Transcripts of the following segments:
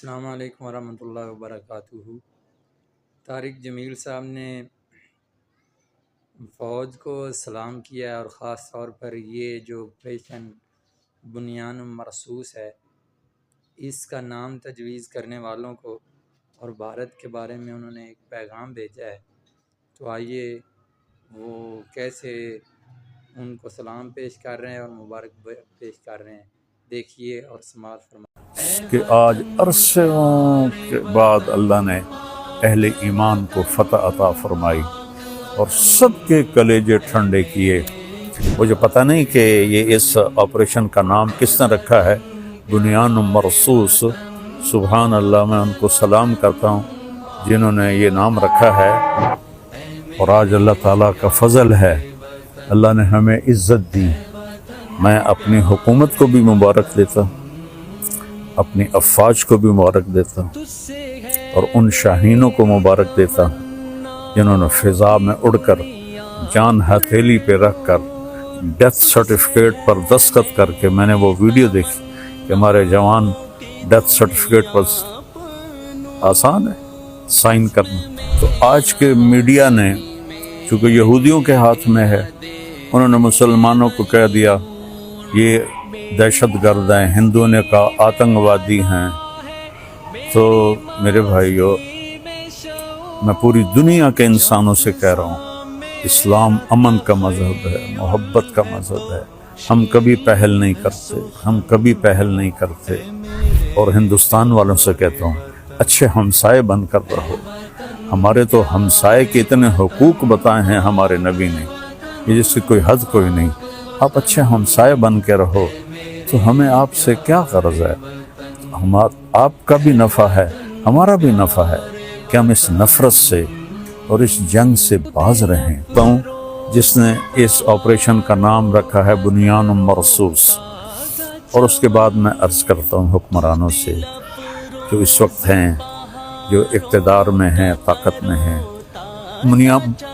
السلام علیکم ورحمۃ اللہ وبرکاتہ۔ طارق جمیل صاحب نے فوج کو سلام کیا اور خاص طور پر یہ جو آپریشن بنیان مرصوص ہے اس کا نام تجویز کرنے والوں کو اور بھارت کے بارے میں انہوں نے ایک پیغام بھیجا ہے، تو آئیے وہ کیسے ان کو سلام پیش کر رہے ہیں اور مبارک پیش کر رہے ہیں، دیکھیے اور سماعت فرمائیے کہ آج عرصوں کے بعد اللہ نے اہل ایمان کو فتح عطا فرمائی اور سب کے کلیجے ٹھنڈے کیے۔ مجھے پتہ نہیں کہ یہ اس آپریشن کا نام کس نے رکھا ہے، بنیان مرصوص۔ سبحان اللہ، میں ان کو سلام کرتا ہوں جنہوں نے یہ نام رکھا ہے، اور آج اللہ تعالیٰ کا فضل ہے، اللہ نے ہمیں عزت دی۔ میں اپنی حکومت کو بھی مبارک دیتا ہوں، اپنی افواج کو بھی مبارک دیتا ہوں، اور ان شاہینوں کو مبارک دیتا ہوں جنہوں نے فضا میں اڑ کر جان ہتھیلی پہ رکھ کر ڈیتھ سرٹیفکیٹ پر دستخط کر کے، میں نے وہ ویڈیو دیکھی کہ ہمارے جوان ڈیتھ سرٹیفکیٹ پر آسان ہے سائن کرنا۔ تو آج کے میڈیا نے، چونکہ یہودیوں کے ہاتھ میں ہے، انہوں نے مسلمانوں کو کہہ دیا یہ دہشت گرد ہیں، ہندوؤں نے کہا آتنکوادی ہیں۔ تو میرے بھائیو، میں پوری دنیا کے انسانوں سے کہہ رہا ہوں، اسلام امن کا مذہب ہے، محبت کا مذہب ہے۔ ہم کبھی پہل نہیں کرتے، ہم کبھی پہل نہیں کرتے، اور ہندوستان والوں سے کہتا ہوں اچھے ہمسائے بن کر رہو۔ ہمارے تو ہمسائے کے اتنے حقوق بتائے ہیں ہمارے نبی نے، یہ جس کی کوئی حد کوئی نہیں۔ آپ اچھے ہمسائے بن کے رہو، تو ہمیں آپ سے کیا غرض ہے؟ آپ کا بھی نفع ہے، ہمارا بھی نفع ہے کہ ہم اس نفرت سے اور اس جنگ سے باز رہیں۔ جس نے اس آپریشن کا نام رکھا ہے بنیان مرصوص، اور اس کے بعد میں عرض کرتا ہوں حکمرانوں سے جو اس وقت ہیں، جو اقتدار میں ہیں، طاقت میں ہیں،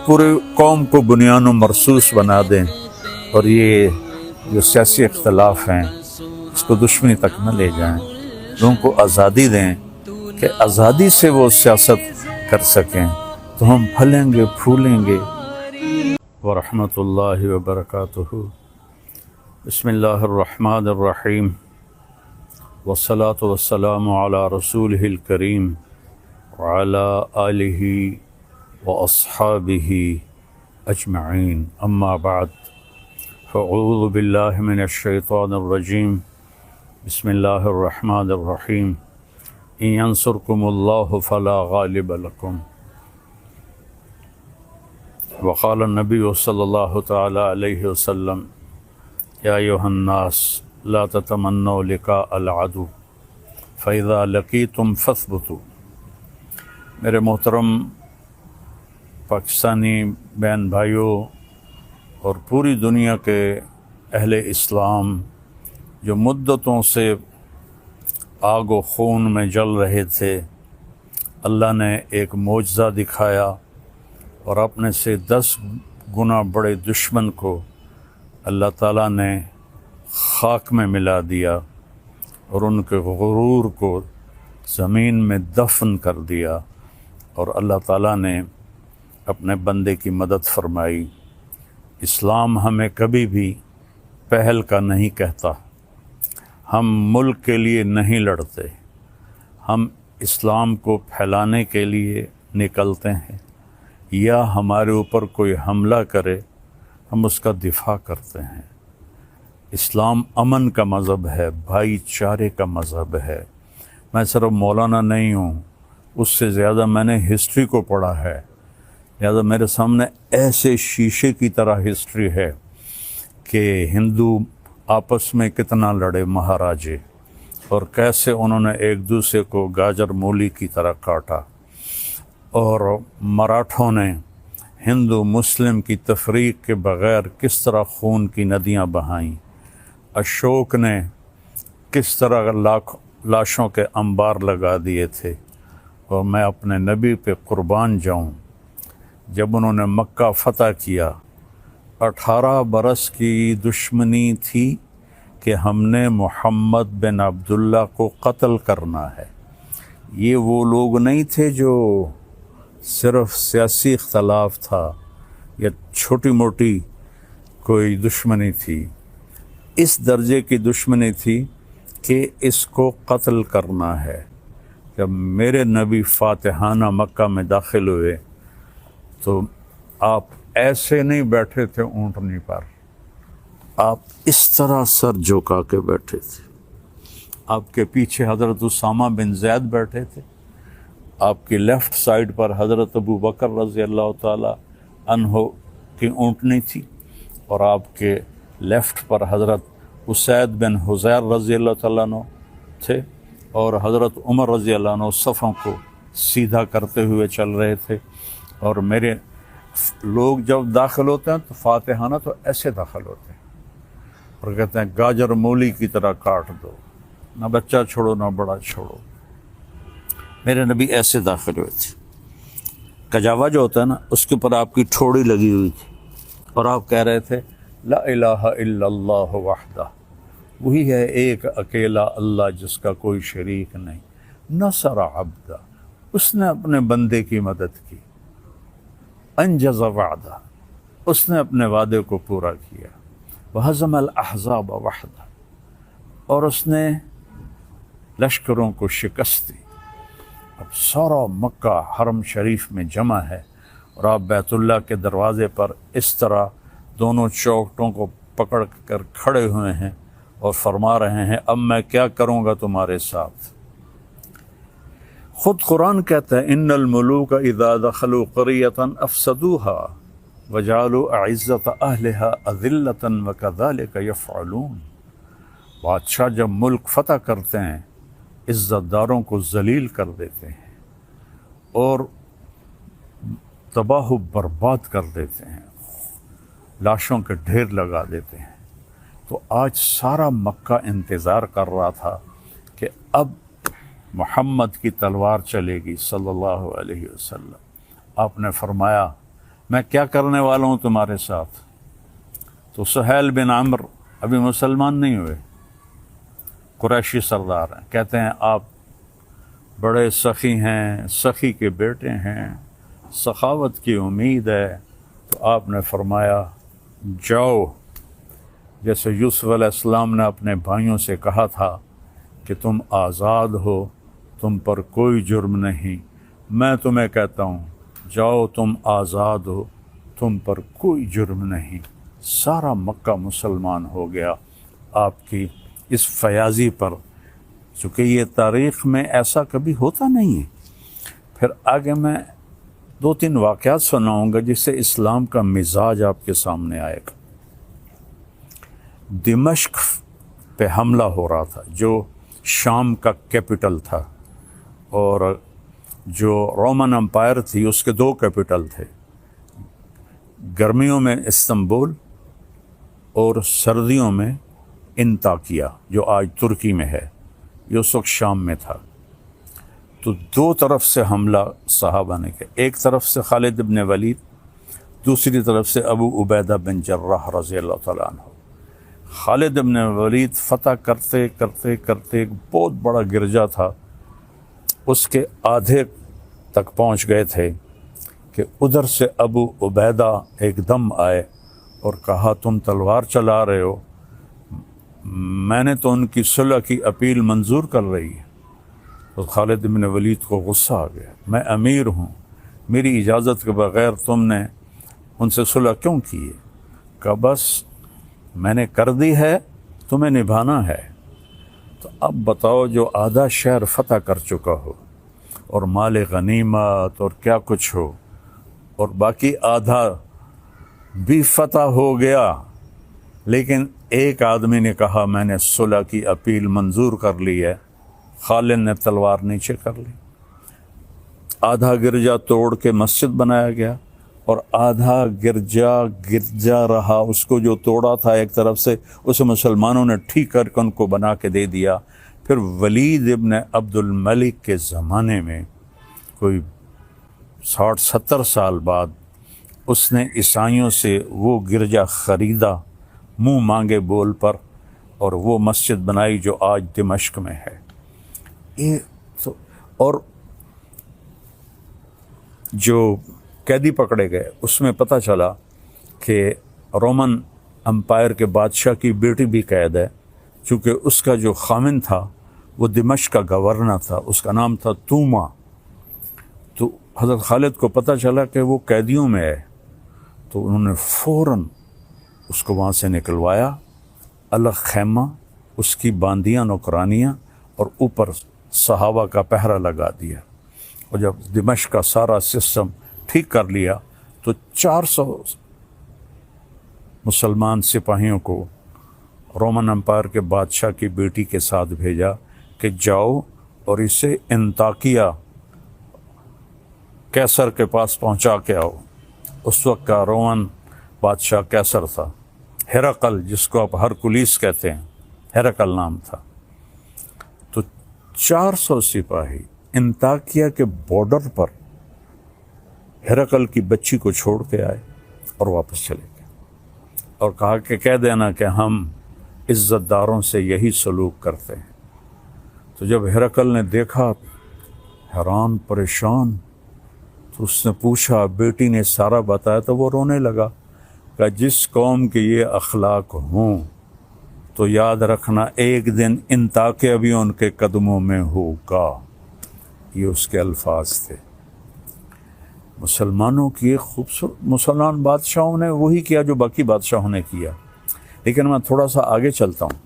پورے قوم کو بنیان مرصوص بنا دیں، اور یہ جو سیاسی اختلاف ہیں اس کو دشمنی تک نہ لے جائیں، لوگوں کو آزادی دیں کہ آزادی سے وہ سیاست کر سکیں، تو ہم پھلیں گے پھولیں گے۔ ورحمۃ اللہ وبرکاتہ۔ بسم اللہ الرحمن الرحیم، والصلاة والسلام علی رسولہ الکریم وعلی آلہ واصحابہ اجمعین، اما بعد، فاعوذ باللہ من الشیطان الرجیم، بسم اللہ الرحمن الرحیم، ان ینصرکم اللہ فلا غالب لکم، وقال النبی صلی اللہ تعالی علیہ وسلم، یا ایھا الناس لا تتمنوا لقاء العدو فاذا لقیتم فاثبتوا۔ میرے محترم پاکستانی بہن بھائیوں اور پوری دنیا کے اہل اسلام جو مدتوں سے آگ و خون میں جل رہے تھے، اللہ نے ایک معجزہ دکھایا اور اپنے سے 10 گنا بڑے دشمن کو اللہ تعالیٰ نے خاک میں ملا دیا اور ان کے غرور کو زمین میں دفن کر دیا، اور اللہ تعالیٰ نے اپنے بندے کی مدد فرمائی۔ اسلام ہمیں کبھی بھی پہل کا نہیں کہتا، ہم ملک کے لیے نہیں لڑتے، ہم اسلام کو پھیلانے کے لیے نکلتے ہیں، یا ہمارے اوپر کوئی حملہ کرے ہم اس کا دفاع کرتے ہیں۔ اسلام امن کا مذہب ہے، بھائی چارے کا مذہب ہے۔ میں صرف مولانا نہیں ہوں، اس سے زیادہ میں نے ہسٹری کو پڑھا ہے، لہذا میرے سامنے ایسے شیشے کی طرح ہسٹری ہے کہ ہندو آپس میں کتنا لڑے مہاراجے، اور کیسے انہوں نے ایک دوسرے کو گاجر مولی کی طرح کاٹا، اور مراٹھوں نے ہندو مسلم کی تفریق کے بغیر کس طرح خون کی ندیاں بہائیں، اشوک نے کس طرح لاشوں کے انبار لگا دیے تھے، اور میں اپنے نبی پہ قربان جاؤں، جب انہوں نے مکہ فتح کیا 18 برس کی دشمنی تھی کہ ہم نے محمد بن عبداللہ کو قتل کرنا ہے، یہ وہ لوگ نہیں تھے جو صرف سیاسی اختلاف تھا یا چھوٹی موٹی کوئی دشمنی تھی، اس درجے کی دشمنی تھی کہ اس کو قتل کرنا ہے۔ جب میرے نبی فاتحانہ مکہ میں داخل ہوئے تو آپ ایسے نہیں بیٹھے تھے اونٹنی پر، آپ اس طرح سر جھکا کے بیٹھے تھے۔ آپ کے پیچھے حضرت اسامہ بن زید بیٹھے تھے، آپ کی لیفٹ سائڈ پر حضرت ابو بکر رضی اللہ تعالی عنہ کی اونٹنی تھی، اور آپ کے لیفٹ پر حضرت اسید بن حضیر رضی اللہ تعالیٰ عنہ تھے، اور حضرت عمر رضی اللہ عنہ صفوں کو سیدھا کرتے ہوئے چل رہے تھے۔ اور میرے لوگ جب داخل ہوتے ہیں تو فاتحانہ تو ایسے داخل ہوتے ہیں اور کہتے ہیں گاجر مولی کی طرح کاٹ دو، نہ بچہ چھوڑو نہ بڑا چھوڑو۔ میرے نبی ایسے داخل ہوئے تھے، کجاوا جو ہوتا ہے نا اس کے اوپر آپ کی ٹھوڑی لگی ہوئی تھی، اور آپ کہہ رہے تھے لا الہ الا اللہ وحدہ، وہی ہے ایک اکیلا اللہ جس کا کوئی شریک نہیں، نصر عبدہ، اس نے اپنے بندے کی مدد کی، انجز وعدہ، اس نے اپنے وعدے کو پورا کیا، وہزم الاحزاب وحدہ، اور اس نے لشکروں کو شکست دی۔ اب سارا مکہ حرم شریف میں جمع ہے، اور آپ بیت اللہ کے دروازے پر اس طرح دونوں چوکٹوں کو پکڑ کر کھڑے ہوئے ہیں اور فرما رہے ہیں اب میں کیا کروں گا تمہارے ساتھ۔ خود قرآن کہتا ہے ان الملوک اذا دخلوا قریۃ افسدوها وجعلوا اعزۃ اہلها اذلۃ وکذلک یفعلون۔ بادشاہ جب ملک فتح کرتے ہیں عزت داروں کو ذلیل کر دیتے ہیں اور تباہ و برباد کر دیتے ہیں، لاشوں کے ڈھیر لگا دیتے ہیں۔ تو آج سارا مکہ انتظار کر رہا تھا کہ اب محمد کی تلوار چلے گی صلی اللہ علیہ وسلم۔ آپ نے فرمایا میں کیا کرنے والا ہوں تمہارے ساتھ؟ تو سہیل بن عمر ابھی مسلمان نہیں ہوئے، قریشی سردار ہیں، کہتے ہیں آپ بڑے سخی ہیں، سخی کے بیٹے ہیں، سخاوت کی امید ہے۔ تو آپ نے فرمایا جاؤ، جیسے یوسف علیہ السلام نے اپنے بھائیوں سے کہا تھا کہ تم آزاد ہو، تم پر کوئی جرم نہیں، میں تمہیں کہتا ہوں جاؤ تم آزاد ہو، تم پر کوئی جرم نہیں۔ سارا مکہ مسلمان ہو گیا آپ کی اس فیاضی پر، چونکہ یہ تاریخ میں ایسا کبھی ہوتا نہیں ہے۔ پھر آگے میں 2-3 واقعات سناؤں گا جس سے اسلام کا مزاج آپ کے سامنے آئے گا۔ دمشق پہ حملہ ہو رہا تھا جو شام کا کیپٹل تھا، اور جو رومن امپائر تھی اس کے 2 کیپٹل تھے، گرمیوں میں استنبول اور سردیوں میں انطاکیہ جو آج ترکی میں ہے، یہ اس وقت شام میں تھا۔ تو 2 طرف سے حملہ صحابہ نے کیا، ایک طرف سے خالد بن ولید، دوسری طرف سے ابو عبیدہ بن جراح رضی اللہ تعالیٰ عنہ۔ خالد بن ولید فتح کرتے کرتے کرتے ایک بہت بڑا گرجا تھا، اس کے آدھے تک پہنچ گئے تھے کہ ادھر سے ابو عبیدہ ایک دم آئے اور کہا تم تلوار چلا رہے ہو، میں نے تو ان کی صلح کی اپیل منظور کر رہی ہے۔ تو خالد بن ولید کو غصہ آ گیا، میں امیر ہوں، میری اجازت کے بغیر تم نے ان سے صلح کیوں کی ہے؟ کہا بس میں نے کر دی ہے، تمہیں نبھانا ہے۔ تو اب بتاؤ جو آدھا شہر فتح کر چکا ہو اور مال غنیمت اور کیا کچھ ہو، اور باقی آدھا بھی فتح ہو گیا، لیکن ایک آدمی نے کہا میں نے صلح کی اپیل منظور کر لی ہے، خالد نے تلوار نیچے کر لی، آدھا گرجا توڑ کے مسجد بنایا گیا اور آدھا گرجا رہا، اس کو جو توڑا تھا ایک طرف سے اسے مسلمانوں نے ٹھیک کر کے ان کو بنا کے دے دیا۔ پھر ولید ابن عبد الملک کے زمانے میں کوئی 60-70 سال بعد اس نے عیسائیوں سے وہ گرجا خریدا منہ مانگے بول پر، اور وہ مسجد بنائی جو آج دمشق میں ہے۔ یہ اور جو قیدی پکڑے گئے اس میں پتہ چلا کہ رومن امپائر کے بادشاہ کی بیٹی بھی قید ہے، چونکہ اس کا جو خامن تھا وہ دمشق کا گورنر تھا، اس کا نام تھا توما۔ تو حضرت خالد کو پتہ چلا کہ وہ قیدیوں میں ہے، تو انہوں نے فوراً اس کو وہاں سے نکلوایا، الگ خیمہ، اس کی باندیاں نوکرانیاں اور اوپر صحابہ کا پہرا لگا دیا۔ اور جب دمشق کا سارا سسٹم ٹھیک کر لیا تو 400 مسلمان سپاہیوں کو رومن امپائر کے بادشاہ کی بیٹی کے ساتھ بھیجا کہ جاؤ اور اسے انطاکیہ کیسر کے پاس پہنچا کے آؤ۔ اس وقت کا رومن بادشاہ کیسر تھا، ہرقل جس کو آپ ہرکلیس کہتے ہیں، ہرقل نام تھا۔ تو 400 سپاہی انطاکیہ کے بارڈر پر ہرقل کی بچی کو چھوڑ کے آئے اور واپس چلے گئے، اور کہا کہ کہہ دینا کہ ہم عزت داروں سے یہی سلوک کرتے ہیں۔ تو جب ہرقل نے دیکھا، حیران پریشان، تو اس نے پوچھا، بیٹی نے سارا بتایا، تو وہ رونے لگا کہ جس قوم کے یہ اخلاق ہوں تو یاد رکھنا ایک دن انطاکیہ بھی ان کے قدموں میں ہوگا۔ یہ اس کے الفاظ تھے۔ مسلمانوں کی ایک خوبصورت، مسلمان بادشاہوں نے وہی کیا جو باقی بادشاہوں نے کیا، لیکن میں تھوڑا سا آگے چلتا ہوں۔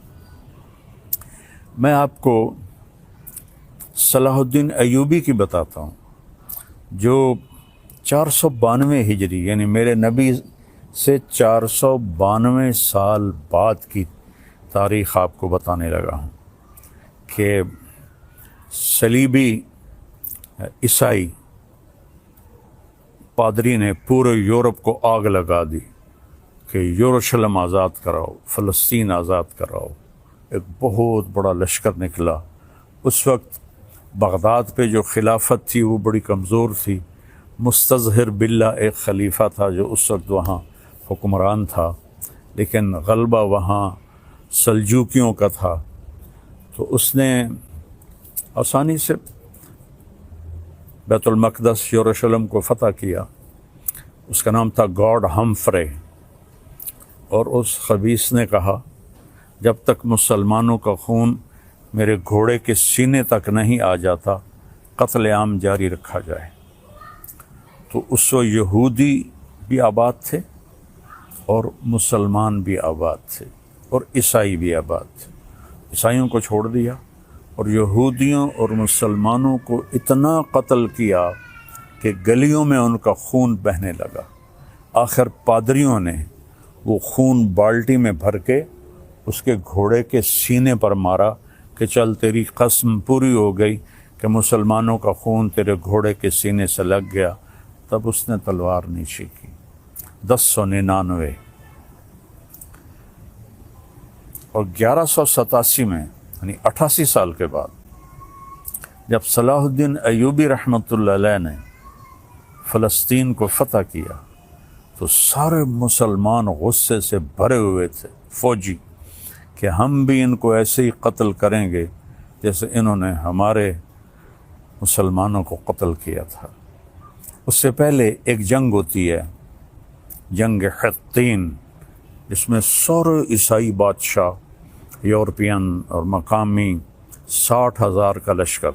میں آپ کو صلاح الدین ایوبی کی بتاتا ہوں، جو 492 ہجری یعنی میرے نبی سے 492 سال بعد کی تاریخ آپ کو بتانے لگا ہوں کہ صلیبی عیسائی پادری نے پورے یورپ کو آگ لگا دی کہ یروشلم آزاد کراؤ، فلسطین آزاد کراؤ۔ ایک بہت بڑا لشکر نکلا۔ اس وقت بغداد پہ جو خلافت تھی وہ بڑی کمزور تھی۔ مستظہر باللہ ایک خلیفہ تھا جو اس وقت وہاں حکمران تھا، لیکن غلبہ وہاں سلجوکیوں کا تھا۔ تو اس نے آسانی سے بیت المقدس یروشلم کو فتح کیا۔ اس کا نام تھا گاڈ ہمفرے، اور اس خبیث نے کہا جب تک مسلمانوں کا خون میرے گھوڑے کے سینے تک نہیں آ جاتا قتل عام جاری رکھا جائے۔ تو اس وقت یہودی بھی آباد تھے اور مسلمان بھی آباد تھے اور عیسائی بھی آباد تھے۔ عیسائیوں کو چھوڑ دیا اور یہودیوں اور مسلمانوں کو اتنا قتل کیا کہ گلیوں میں ان کا خون بہنے لگا۔ آخر پادریوں نے وہ خون بالٹی میں بھر کے اس کے گھوڑے کے سینے پر مارا کہ چل تیری قسم پوری ہو گئی کہ مسلمانوں کا خون تیرے گھوڑے کے سینے سے لگ گیا۔ تب اس نے تلوار نیچی کی۔ 1099 اور 1187 میں یعنی 88 سال کے بعد جب صلاح الدین ایوبی رحمۃ اللہ علیہ نے فلسطین کو فتح کیا تو سارے مسلمان غصے سے بھرے ہوئے تھے، فوجی، کہ ہم بھی ان کو ایسے ہی قتل کریں گے جیسے انہوں نے ہمارے مسلمانوں کو قتل کیا تھا۔ اس سے پہلے ایک جنگ ہوتی ہے، جنگ حطین، جس میں سارے عیسائی بادشاہ یورپین اور مقامی 60,000 کا لشکر،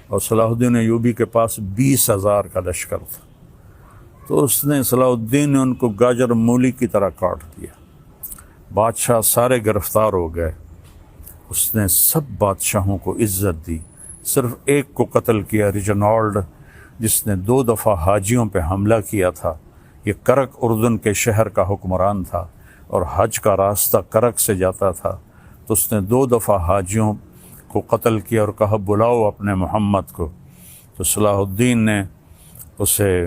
اور صلاح الدین ایوبی کے پاس 20,000 کا لشکر تھا۔ تو اس نے صلاح الدین نے ان کو گاجر مولی کی طرح کاٹ دیا۔ بادشاہ سارے گرفتار ہو گئے۔ اس نے سب بادشاہوں کو عزت دی، صرف ایک کو قتل کیا، ریجنالڈ، جس نے 2 دفعہ حاجیوں پہ حملہ کیا تھا۔ یہ کرک اردن کے شہر کا حکمران تھا اور حج کا راستہ کرک سے جاتا تھا، تو اس نے 2 دفعہ حاجیوں کو قتل کیا اور کہا بلاؤ اپنے محمد کو۔ تو صلاح الدین نے اسے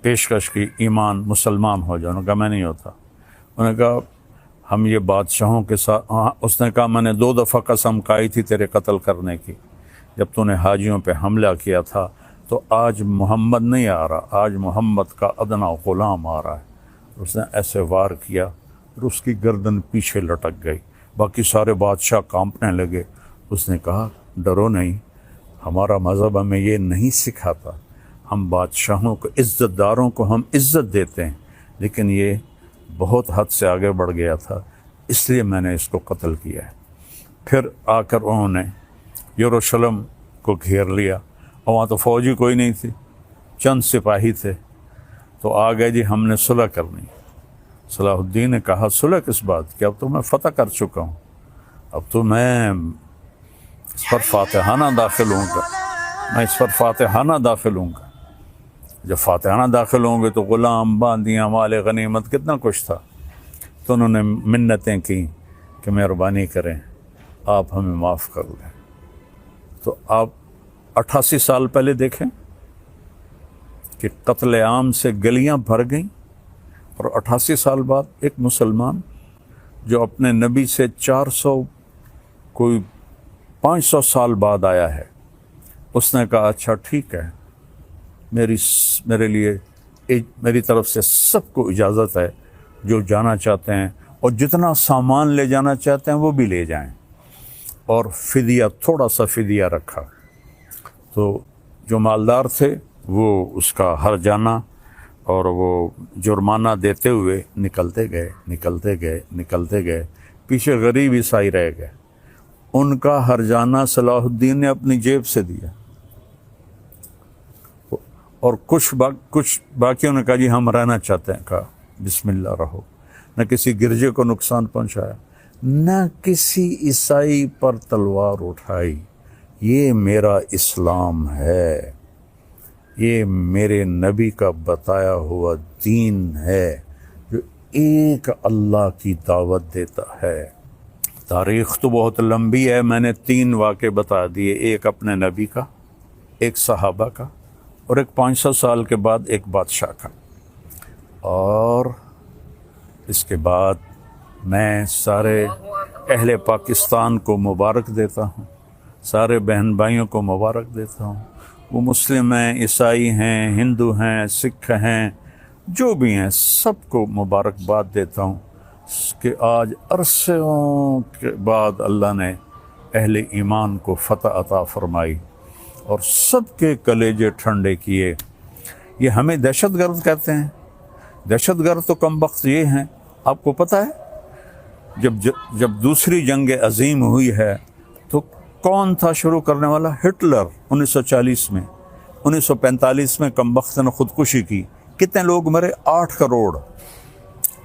پیشکش کی ایمان، مسلمان ہو جاؤ۔ انہوں نے کہا میں نہیں ہوتا۔ انہوں نے کہا ہم یہ بادشاہوں کے ساتھ، اس نے کہا میں نے 2 دفعہ قسم کھائی تھی تیرے قتل کرنے کی جب تو نے حاجیوں پہ حملہ کیا تھا، تو آج محمد نہیں آ رہا، آج محمد کا ادنا غلام آ رہا ہے۔ اس نے ایسے وار کیا اور اس کی گردن پیچھے لٹک گئی۔ باقی سارے بادشاہ کانپنے لگے۔ اس نے کہا ڈرو نہیں، ہمارا مذہب ہمیں یہ نہیں سکھاتا. ہم بادشاہوں کو، عزت داروں کو ہم عزت دیتے ہیں، لیکن یہ بہت حد سے آگے بڑھ گیا تھا، اس لیے میں نے اس کو قتل کیا ہے. پھر آ کر انہوں نے یروشلم کو گھیر لیا، اور وہاں تو فوجی کوئی نہیں تھی، چند سپاہی تھے. تو آ گئے جی ہم نے صلح کرنی. صلاح الدین نے کہا صلح کس بات کی، اب تو میں فتح کر چکا ہوں، اب تو میں اس پر فاتحانہ داخل ہوں گا، میں اس پر فاتحانہ داخل ہوں گا. جب فاتحانہ داخل ہوں گے تو غلام، باندیاں، مال غنیمت، کتنا کچھ تھا. تو انہوں نے منتیں کی کہ مہربانی کریں آپ ہمیں معاف کر دیں. تو آپ 88 سال پہلے دیکھیں کہ قتل عام سے گلیاں بھر گئیں، اور 88 سال بعد ایک مسلمان جو اپنے نبی سے 500 سال بعد آیا ہے، اس نے کہا اچھا ٹھیک ہے، میرے لیے میری طرف سے سب کو اجازت ہے، جو جانا چاہتے ہیں اور جتنا سامان لے جانا چاہتے ہیں وہ بھی لے جائیں. اور فدیہ، تھوڑا سا فدیہ رکھا. تو جو مالدار تھے وہ اس کا ہرجانہ اور وہ جرمانہ دیتے ہوئے نکلتے گئے. پیچھے غریب عیسائی رہ گئے. ان کا ہرجانہ صلاح الدین نے اپنی جیب سے دیا، اور کچھ باقیوں نے کہا جی ہم رہنا چاہتے ہیں. کہا بسم اللہ رہو. نہ کسی گرجے کو نقصان پہنچایا، نہ کسی عیسائی پر تلوار اٹھائی. یہ میرا اسلام ہے، یہ میرے نبی کا بتایا ہوا دین ہے جو ایک اللہ کی دعوت دیتا ہے. تاریخ تو بہت لمبی ہے، میں نے 3 واقعے بتا دیے، ایک اپنے نبی کا، ایک صحابہ کا، اور ایک 500 سال کے بعد ایک بادشاہ کا. اور اس کے بعد میں سارے اہل پاکستان کو مبارک دیتا ہوں، سارے بہن بھائیوں کو مبارک دیتا ہوں. وہ مسلم ہیں، عیسائی ہیں، ہندو ہیں، سکھ ہیں، جو بھی ہیں، سب کو مبارکباد دیتا ہوں کہ آج عرصوں کے بعد اللہ نے اہل ایمان کو فتح عطا فرمائی اور سب کے کلیجے ٹھنڈے کیے. یہ ہمیں دہشت گرد کہتے ہیں. دہشت گرد تو کم بخت یہ ہیں. آپ کو پتہ ہے جب دوسری جنگ عظیم ہوئی ہے تو کون تھا شروع کرنے والا؟ ہٹلر. 1940 میں، 1945 میں کم بخت نے خودکشی کی. کتنے لوگ مرے؟ 8 کروڑ.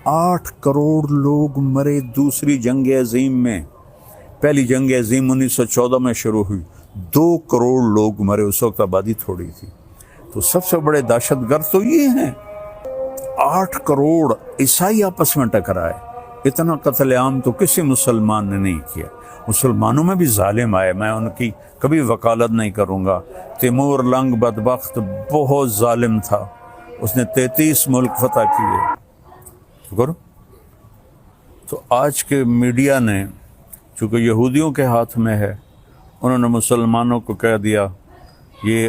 8 کروڑ لوگ مرے دوسری جنگ عظیم میں. پہلی جنگ عظیم 1914 میں شروع ہوئی، 2 کروڑ لوگ مرے. اس وقت آبادی تھوڑی تھی. تو سب سے بڑے دہشت گرد تو یہ ہیں. 8 کروڑ عیسائی آپس میں ٹکرائے. اتنا قتل عام تو کسی مسلمان نے نہیں کیا. مسلمانوں میں بھی ظالم آئے، میں ان کی کبھی وکالت نہیں کروں گا. تیمور لنگ بدبخت بہت ظالم تھا، اس نے 33 ملک فتح کیے. تو آج کے میڈیا نے، چونکہ یہودیوں کے ہاتھ میں ہے، انہوں نے مسلمانوں کو کہہ دیا یہ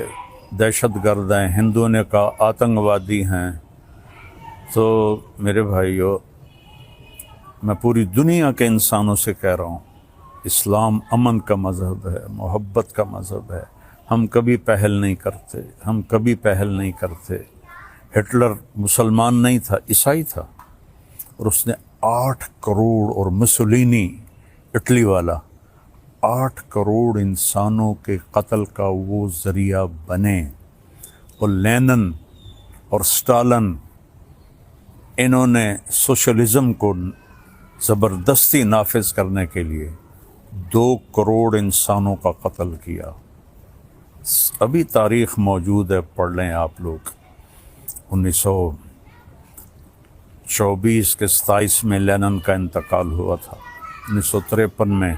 دہشت گرد ہیں، ہندوؤں نے کہا آتنکوادی ہیں. تو میرے بھائیو، میں پوری دنیا کے انسانوں سے کہہ رہا ہوں، اسلام امن کا مذہب ہے، محبت کا مذہب ہے. ہم کبھی پہل نہیں کرتے. ہٹلر مسلمان نہیں تھا، عیسائی تھا، اور اس نے 8 کروڑ، اور مسولینی اٹلی والا 8 کروڑ انسانوں کے قتل کا وہ ذریعہ بنے. اور لینن اور سٹالن، انہوں نے سوشلزم کو زبردستی نافذ کرنے کے لیے 2 کروڑ انسانوں کا قتل کیا. ابھی تاریخ موجود ہے، پڑھ لیں آپ لوگ. 1924 کے 27 میں لینن کا انتقال ہوا تھا. 1953 میں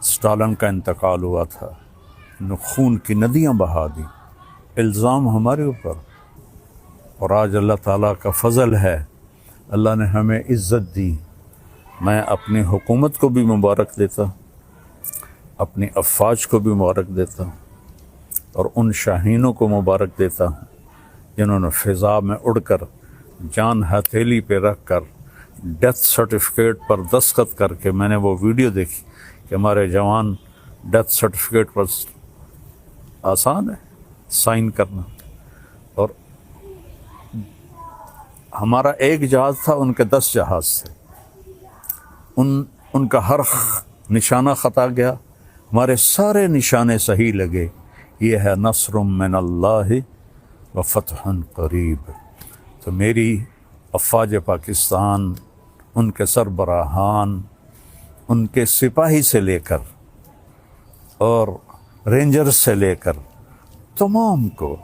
سٹالن کا انتقال ہوا تھا. خون کی ندیاں بہا دی. الزام ہمارے اوپر. اور آج اللہ تعالیٰ کا فضل ہے، اللہ نے ہمیں عزت دی. میں اپنی حکومت کو بھی مبارک دیتا ہوں، اپنی افواج کو بھی مبارک دیتا ہوں، اور ان شاہینوں کو مبارک دیتا ہوں جنہوں نے فضا میں اڑ کر، جان ہتھیلی پہ رکھ کر، ڈیتھ سرٹیفکیٹ پر دستخط کر کے، میں نے وہ ویڈیو دیکھی کہ ہمارے جوان ڈیتھ سرٹیفکیٹ پر آسان ہے سائن کرنا، اور ہمارا ایک جہاز تھا، ان کے 10 جہاز تھے، ان کا ہر نشانہ خطا گیا، ہمارے سارے نشانے صحیح لگے۔ یہ ہے نصر من اللہ و فتح قریب۔ تو میری افواج پاکستان، ان کے سربراہان، ان کے سپاہی سے لے کر اور رینجرز سے لے کر تمام کو،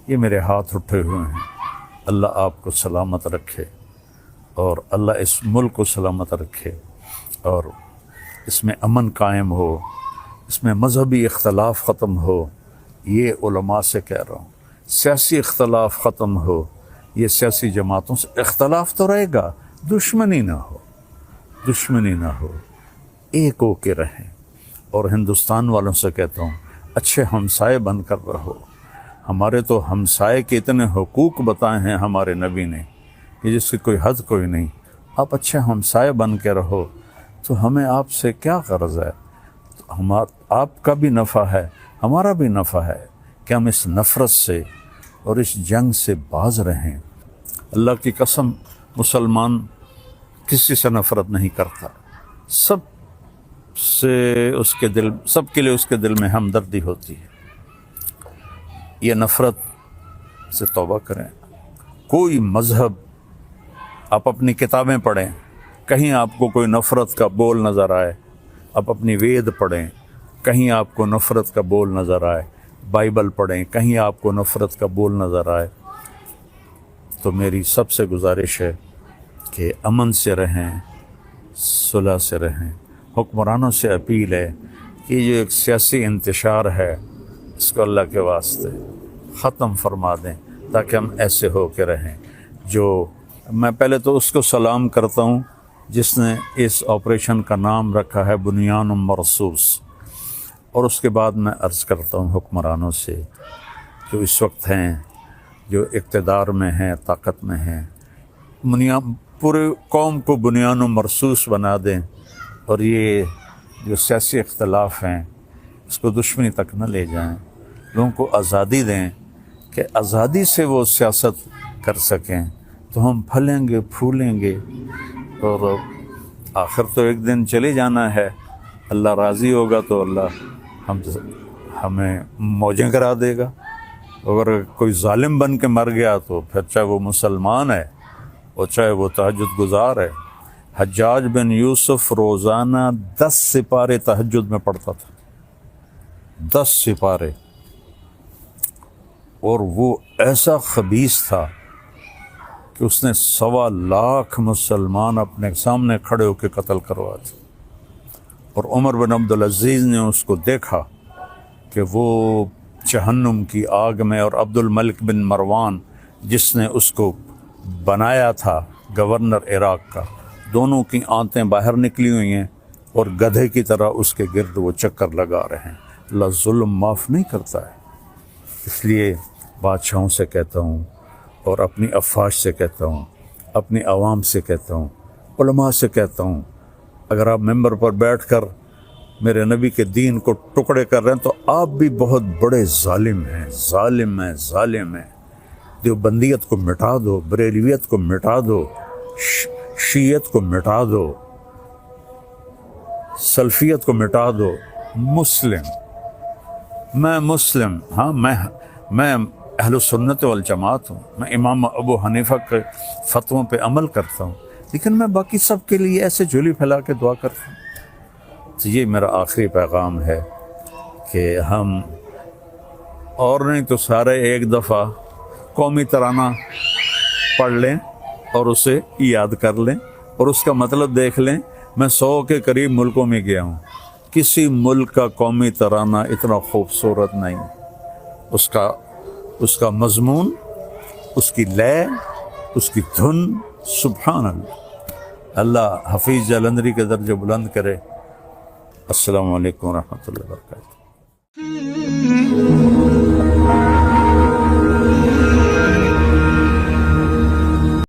یہ میرے ہاتھ اٹھے ہوئے ہیں۔ اللہ آپ کو سلامت رکھے، اور اللہ اس ملک کو سلامت رکھے، اور اس میں امن قائم ہو، اس میں مذہبی اختلاف ختم ہو۔ یہ علماء سے کہہ رہا ہوں، سیاسی اختلاف ختم ہو۔ یہ سیاسی جماعتوں سے اختلاف تو رہے گا، دشمنی نہ ہو، دشمنی نہ ہو، ایک ہو کے رہیں۔ اور ہندوستان والوں سے کہتا ہوں، اچھے ہمسائے بن کر رہو۔ ہمارے تو ہمسائے کے اتنے حقوق بتائے ہیں ہمارے نبی نے کہ جس کی کوئی حد کوئی نہیں۔ آپ اچھے ہمسائے بن کے رہو، تو ہمیں آپ سے کیا غرض ہے؟ آپ کا بھی نفع ہے، ہمارا بھی نفع ہے کہ ہم اس نفرت سے اور اس جنگ سے باز رہیں۔ اللہ کی قسم، مسلمان کسی سے نفرت نہیں کرتا، سب سے اس کے دل، سب کے لیے اس کے دل میں ہمدردی ہوتی ہے۔ یہ نفرت سے توبہ کریں۔ کوئی مذہب، آپ اپنی کتابیں پڑھیں، کہیں آپ کو کوئی نفرت کا بول نظر آئے، آپ اپنی وید پڑھیں، کہیں آپ کو نفرت کا بول نظر آئے، بائبل پڑھیں، کہیں آپ کو نفرت کا بول نظر آئے، تو میری سب سے گزارش ہے کہ امن سے رہیں، صلح سے رہیں۔ حکمرانوں سے اپیل ہے کہ یہ جو ایک سیاسی انتشار ہے، اس کو اللہ کے واسطے ختم فرما دیں، تاکہ ہم ایسے ہو کے رہیں۔ جو میں پہلے تو اس کو سلام کرتا ہوں جس نے اس آپریشن کا نام رکھا ہے بنیان مرصوص، اور اس کے بعد میں عرض کرتا ہوں حکمرانوں سے جو اس وقت ہیں، جو اقتدار میں ہیں، طاقت میں ہیں، پورے قوم کو بنیان و مرصوص بنا دیں، اور یہ جو سیاسی اختلاف ہیں اس کو دشمنی تک نہ لے جائیں۔ لوگوں کو آزادی دیں کہ آزادی سے وہ سیاست کر سکیں، تو ہم پھلیں گے، پھولیں گے، اور آخر تو ایک دن چلے جانا ہے۔ اللہ راضی ہوگا تو اللہ ہمیں موجیں کرا دے گا۔ اگر کوئی ظالم بن کے مر گیا تو پھر چاہے وہ مسلمان ہے اور چاہے وہ تہجد گزار ہے۔ حجاج بن یوسف روزانہ 10 سپارے تہجد میں پڑھتا تھا، 10 سپارے، اور وہ ایسا خبیث تھا کہ اس نے 1.25 لاکھ مسلمان اپنے سامنے کھڑے ہو کے قتل کروا تھے۔ اور عمر بن عبدالعزیز نے اس کو دیکھا کہ وہ جہنم کی آگ میں، اور عبد الملک بن مروان جس نے اس کو بنایا تھا گورنر عراق کا، دونوں کی آنتیں باہر نکلی ہوئی ہیں، اور گدھے کی طرح اس کے گرد وہ چکر لگا رہے ہیں۔ اللہ ظلم معاف نہیں کرتا ہے۔ اس لیے بادشاہوں سے کہتا ہوں، اور اپنی افواج سے کہتا ہوں، اپنی عوام سے کہتا ہوں، علماء سے کہتا ہوں، اگر آپ ممبر پر بیٹھ کر میرے نبی کے دین کو ٹکڑے کر رہے ہیں تو آپ بھی بہت بڑے ظالم ہیں، ظالم ہیں، ظالم ہیں۔ دیوبندیت کو مٹا دو، بریلویت کو مٹا دو، شیعت کو مٹا دو، سلفیت کو مٹا دو۔ مسلم، میں مسلم، ہاں میں اہل سنت والجماعت ہوں، میں امام ابو حنیفہ کے فتووں پہ عمل کرتا ہوں، لیکن میں باقی سب کے لیے ایسے جھولی پھیلا کے دعا کرتا ہوں۔ تو یہ میرا آخری پیغام ہے کہ ہم اور نہیں تو سارے ایک دفعہ قومی ترانہ پڑھ لیں اور اسے یاد کر لیں، اور اس کا مطلب دیکھ لیں۔ میں 100 کے قریب ملکوں میں گیا ہوں، کسی ملک کا قومی ترانہ اتنا خوبصورت نہیں۔ اس کا مضمون، اس کی لے، اس کی دھن، سبحان اللہ۔ اللہ حفیظ جلندری کے درجے بلند کرے۔ السلام علیکم ورحمۃ اللہ وبرکاتہ۔